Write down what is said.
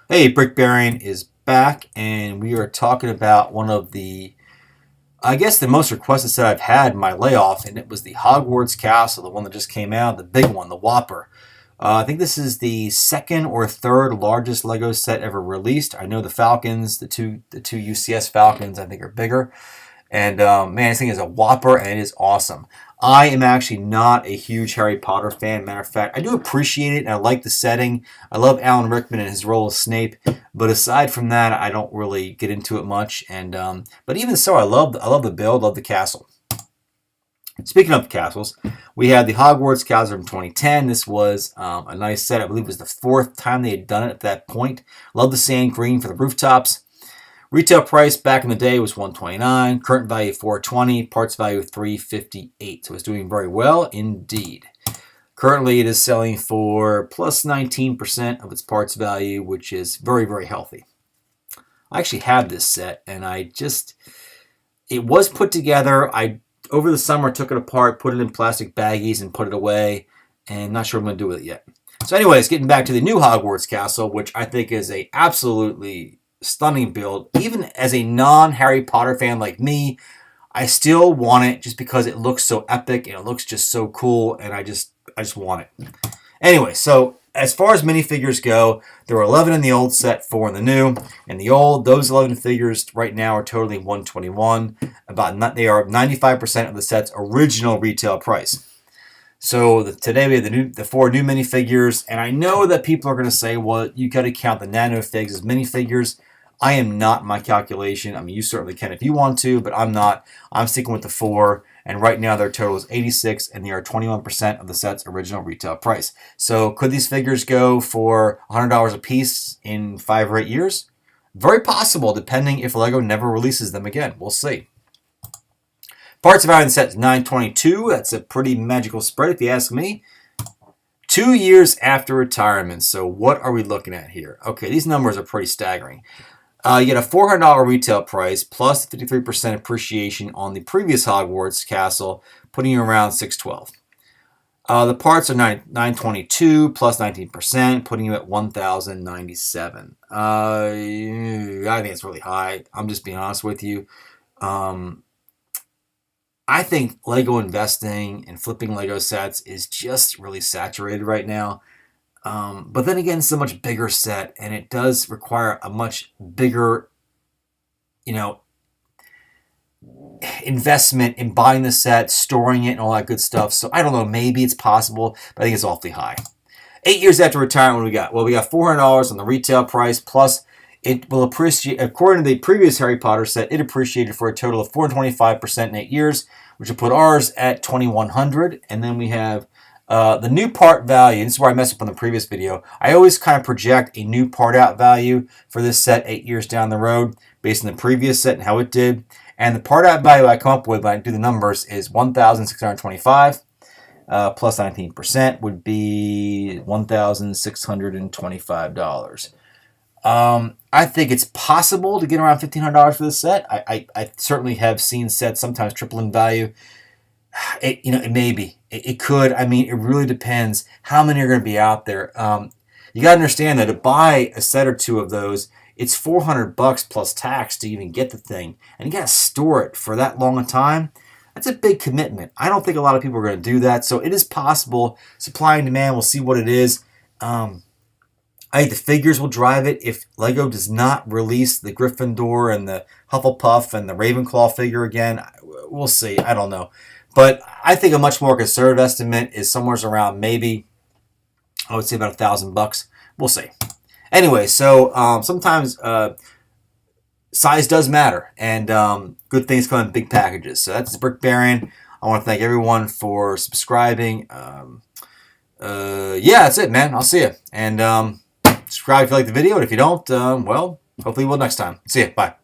Hey, Brick Baron is back, and we are talking about one of I guess, the most requested set I've had in my layoff, and it was the Hogwarts Castle, the one that just came out, the big one, the Whopper. I think this is the second or third largest Lego set ever released. I know the Falcons, the two UCS Falcons, I think are bigger. And man, this thing is a whopper and it is awesome. I am actually not a huge Harry Potter fan. Matter of fact, I do appreciate it and I like the setting. I love Alan Rickman and his role as Snape. But aside from that, I don't really get into it much. And but even so, I love the build, love the castle. Speaking of castles, we had the Hogwarts Castle from 2010. This was a nice set. I believe it was the fourth time they had done it at that point. Love the sand green for the rooftops. Retail price back in the day was $129. Current value $420. Parts value $358. So it's doing very well indeed. Currently, it is selling for plus 19% of its parts value, which is very, very healthy. I actually have this set, and it was put together. I over the summer took it apart, put it in plastic baggies, and put it away. And not sure what I'm going to do with it yet. So, anyways, getting back to the new Hogwarts Castle, which I think is a absolutely stunning build. Even as a non-Harry Potter fan like me, I still want it just because it looks so epic and it looks just so cool, and I just want it. Anyway, so as far as minifigures go, there were 11 in the old set, 4 in the new. In the old, those 11 figures right now are totaling $121. They are 95% of the set's original retail price. So today we have the 4 new minifigures, and I know that people are going to say, well, you got to count the nano figs as minifigures. I am not in my calculation. I mean, you certainly can if you want to, but I'm not. I'm sticking with the 4, and right now their total is 86, and they are 21% of the set's original retail price. So could these figures go for $100 a piece in 5 or 8 years? Very possible, depending if Lego never releases them again. We'll see. Parts value in the set is $922. That's a pretty magical spread if you ask me. 2 years after retirement. So what are we looking at here? Okay, these numbers are pretty staggering. You get a $400 retail price plus 53% appreciation on the previous Hogwarts Castle, putting you around $612. The parts are $922 plus 19%, putting you at $1,097. I think it's really high. I'm just being honest with you. I think Lego investing and flipping Lego sets is just really saturated right now. But then again, it's a much bigger set, and it does require a much bigger, investment in buying the set, storing it, and all that good stuff. So I don't know, maybe it's possible, but I think it's awfully high. 8 years after retirement, what do we got? Well, we got $400 on the retail price, plus it will appreciate, according to the previous Harry Potter set, it appreciated for a total of 425% in 8 years, which will put ours at $2,100. And then we have the new part value. This is where I messed up on the previous video. I always kind of project a new part out value for this set 8 years down the road based on the previous set and how it did. And the part out value I come up with when I do the numbers is $1,625 plus 19% would be $1,625. I think it's possible to get around $1,500 for this set. I certainly have seen sets sometimes triple in value. It may be. It could. I mean, it really depends how many are going to be out there. You got to understand that to buy a set or two of those, it's $400 plus tax to even get the thing, and you got to store it for that long a time. That's a big commitment. I don't think a lot of people are going to do that, so it is possible. Supply and demand. We'll see what it is. I think the figures will drive it. If Lego does not release the Gryffindor and the Hufflepuff and the Ravenclaw figure again, we'll see. I don't know. But I think a much more conservative estimate is somewhere around maybe, I would say about $1,000. We'll see. Anyway, so sometimes size does matter, and good things come in big packages. So that's Brick Baron. I want to thank everyone for subscribing. Yeah, that's it, man. I'll see you. And subscribe if you like the video, and if you don't, well, hopefully you will next time. See ya. Bye.